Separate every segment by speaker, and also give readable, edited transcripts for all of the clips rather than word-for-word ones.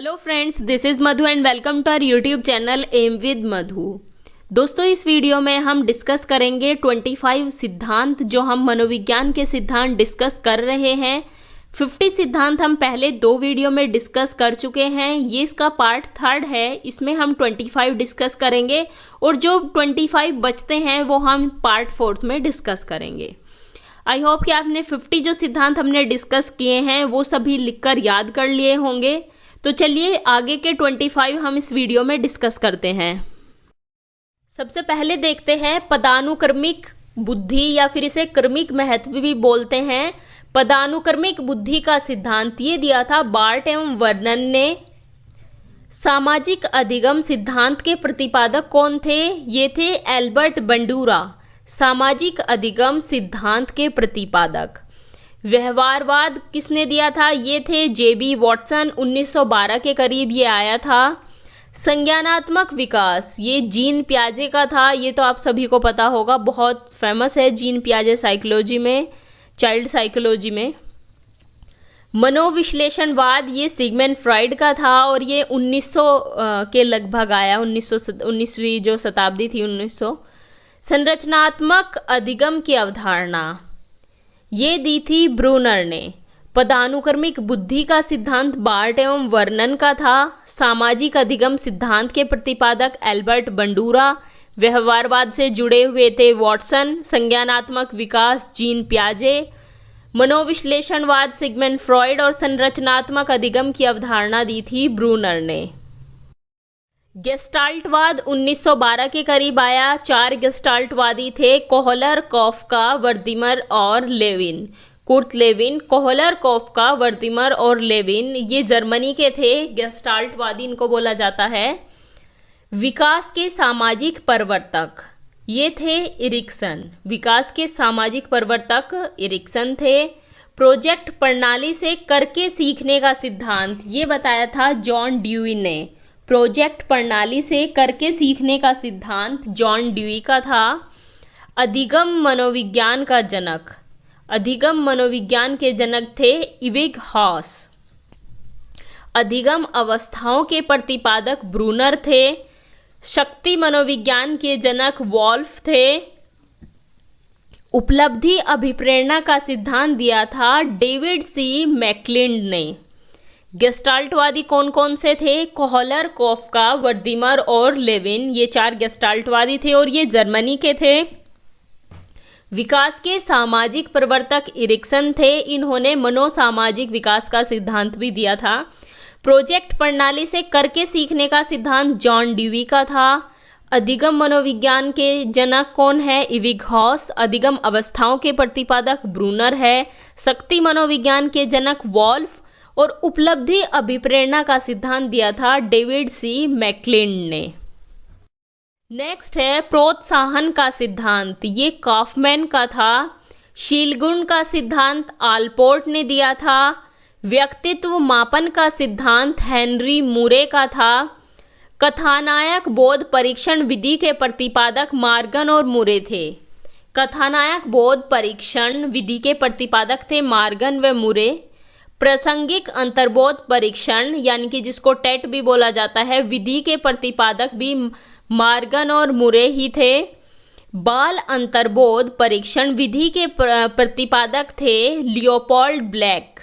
Speaker 1: Hello friends, this is Madhu and welcome to our YouTube channel M with Madhu. दोस्तों, इस video में हम discuss करेंगे 25 सिद्धांत जो हम मनोविज्ञान के सिद्धांत डिस्कस कर रहे हैं। 50 सिद्धांत हम पहले 2 वीडियो में डिस्कस कर चुके हैं। ये इसका पार्ट 3 है। इसमें हम 25 डिस्कस करेंगे और जो 25 बचते हैं वो हम पार्ट 4 में डिस्कस करेंगे। आई होप कि आपने 50 जो सिद्धांत हमने डिस्कस किए हैं वो सभी लिखकर याद कर लिए होंगे। तो चलिए आगे के 25 हम इस वीडियो में डिस्कस करते हैं। सबसे पहले देखते हैं पदानुक्रमिक बुद्धि या फिर इसे क्रमिक महत्व भी बोलते हैं। पदानुक्रमिक बुद्धि का सिद्धांत ये दिया था बार्ट एवं वर्नन ने। सामाजिक अधिगम सिद्धांत के प्रतिपादक कौन थे? ये थे एल्बर्ट बंडूरा, सामाजिक अधिगम सिद्धांत के प्रतिपादक। व्यवहारवाद किसने दिया था? ये थे जेबी वॉटसन, 1912 के करीब ये आया था। संज्ञानात्मक विकास ये जीन पियाजे का था। ये तो आप सभी को पता होगा, बहुत फेमस है जीन पियाजे साइकोलॉजी में, चाइल्ड साइकोलॉजी में। मनोविश्लेषणवाद ये सिगमंड फ्रॉइड का था और ये 1900 के लगभग आया, 19वीं जो शताब्दी थी 1900। संरचनात्मक अधिगम की अवधारणा ये दी थी ब्रूनर ने। पदानुक्रमिक बुद्धि का सिद्धांत बार्ट एवं वर्नन का था। सामाजिक अधिगम सिद्धांत के प्रतिपादक एल्बर्ट बंडूरा। व्यवहारवाद से जुड़े हुए थे वॉटसन। संज्ञानात्मक विकास जीन पियाजे। मनोविश्लेषणवाद सिगमंड फ्रॉइड और संरचनात्मक अधिगम की अवधारणा दी थी ब्रूनर ने। गेस्टाल्टवाद 1912 के करीब आया। 4 गेस्टाल्टवादी थे, कोहलर, कॉफका, वर्दीमर और Lewin. Kurt Lewin, Kohler, Koffka, Wertheimer और लेविन ये जर्मनी के थे। गेस्टाल्टवादी इनको बोला जाता है। विकास के सामाजिक प्रवर्तक ये थे इरिक्सन। विकास के सामाजिक प्रवर्तक इरिक्सन थे। प्रोजेक्ट प्रणाली से करके सीखने का सिद्धांत ये बताया था जॉन ड्यूई ने। प्रोजेक्ट प्रणाली से करके सीखने का सिद्धांत जॉन ड्यूई का था। अधिगम मनोविज्ञान का जनक, अधिगम मनोविज्ञान के जनक थे इविग हॉस। अधिगम अवस्थाओं के प्रतिपादक ब्रूनर थे। शक्ति मनोविज्ञान के जनक वॉल्फ थे। उपलब्धि अभिप्रेरणा का सिद्धांत दिया था डेविड सी मैकलिंड ने। गेस्टाल्टवादी कौन कौन से थे? कोहलर, कॉफका, वर्दीमर और लेविन ये 4 गेस्टाल्टवादी थे और ये जर्मनी के थे। विकास के सामाजिक प्रवर्तक इरिक्सन थे। इन्होंने मनोसामाजिक विकास का सिद्धांत भी दिया था। प्रोजेक्ट प्रणाली से करके सीखने का सिद्धांत जॉन ड्यूई का था। अधिगम मनोविज्ञान के जनक कौन है? इविग हॉस। अधिगम अवस्थाओं के प्रतिपादक ब्रूनर है। शक्ति मनोविज्ञान के जनक वॉल्फ और उपलब्धि अभिप्रेरणा का सिद्धांत दिया था डेविड सी मैकलिंड ने। नेक्स्ट है प्रोत्साहन का सिद्धांत, ये कॉफमैन का था। शीलगुण का सिद्धांत आलपोर्ट ने दिया था। व्यक्तित्व मापन का सिद्धांत हेनरी मुरे का था। कथानायक बोध परीक्षण विधि के प्रतिपादक मार्गन और मुरे थे। कथानायक बोध परीक्षण विधि के प्रतिपादक थे मार्गन व मुरे। प्रासंगिक अंतर्बोध परीक्षण यानी कि जिसको टेट भी बोला जाता है, विधि के प्रतिपादक भी मार्गन और मुरे ही थे। बाल अंतर्बोध परीक्षण विधि के प्रतिपादक थे लियोपोल्ड ब्लैक।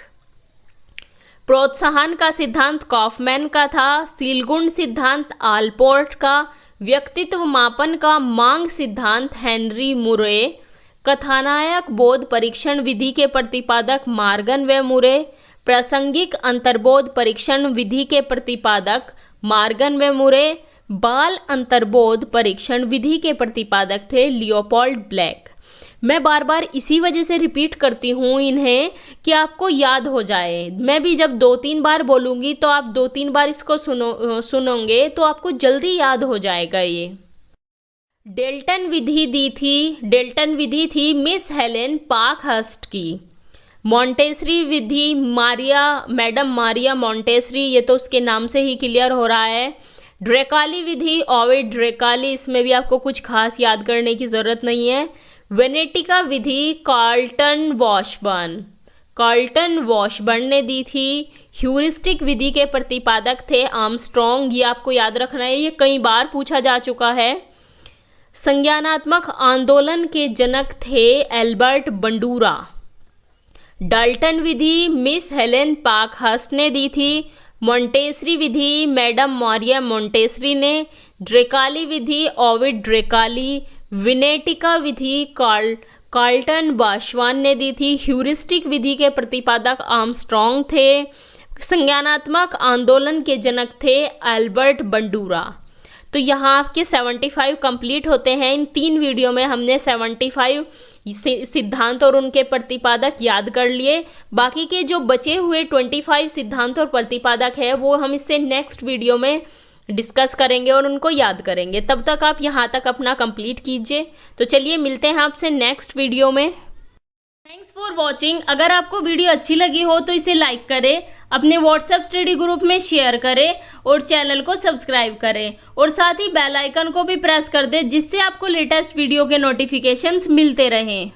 Speaker 1: प्रोत्साहन का सिद्धांत कॉफमैन का था। सीलगुण सिद्धांत आलपोर्ट का। व्यक्तित्व मापन का मांग सिद्धांत हेनरी मुरे। कथानायक बोध परीक्षण विधि के प्रतिपादक मार्गन व मुरे। प्रासंगिक अंतर्बोध परीक्षण विधि के प्रतिपादक मार्गन व मुरे। बाल अंतर्बोध परीक्षण विधि के प्रतिपादक थे लियोपोल्ड ब्लैक। मैं बार बार इसी वजह से रिपीट करती हूँ इन्हें कि आपको याद हो जाए। मैं भी जब 2-3 बार बोलूँगी तो आप 2-3 बार इसको सुनोगे तो आपको जल्दी याद हो जाएगा। ये डेल्टन विधि थी मिस हेलेन पार्कहर्स्ट की। मॉन्टेसरी विधि मैडम मारिया मॉन्टेसरी, ये तो उसके नाम से ही क्लियर हो रहा है। ड्रेकाली विधि ओविड ड्रेकाली, इसमें भी आपको कुछ खास याद करने की ज़रूरत नहीं है। वेनेटिका विधि कार्लटन वॉशबर्न। कार्लटन वॉशबर्न ने दी थी। ह्यूरिस्टिक विधि के प्रतिपादक थे आर्मस्ट्रॉन्ग, ये आपको याद रखना है, ये कई बार पूछा जा चुका है। संज्ञानात्मक आंदोलन के जनक थे एल्बर्ट बंडूरा। डाल्टन विधि मिस हेलेन पार्कहर्स्ट ने दी थी। मोंटेसरी विधि मैडम मारिया मोंटेसरी ने। ड्रेकाली विधि ओविड ड्रेकाली। विनेटिका विधि कार्लटन बाशवान ने दी थी। ह्यूरिस्टिक विधि के प्रतिपादक आर्मस्ट्रॉन्ग थे। संज्ञानात्मक आंदोलन के जनक थे एल्बर्ट बंडूरा। तो यहाँ आपके 75 कंप्लीट होते हैं। इन 3 वीडियो में हमने 75 सिद्धांत और उनके प्रतिपादक याद कर लिए। बाकी के जो बचे हुए 25 सिद्धांत और प्रतिपादक है वो हम इससे नेक्स्ट वीडियो में डिस्कस करेंगे और उनको याद करेंगे। तब तक आप यहाँ तक अपना कंप्लीट कीजिए। तो चलिए मिलते हैं आपसे नेक्स्ट वीडियो में। Thanks for watching. अगर आपको वीडियो अच्छी लगी हो तो इसे लाइक करें, अपने व्हाट्सएप स्टडी ग्रुप में शेयर करें और चैनल को सब्सक्राइब करें और साथ ही बेल आइकन को भी प्रेस कर दें जिससे आपको लेटेस्ट वीडियो के नोटिफिकेशंस मिलते रहें।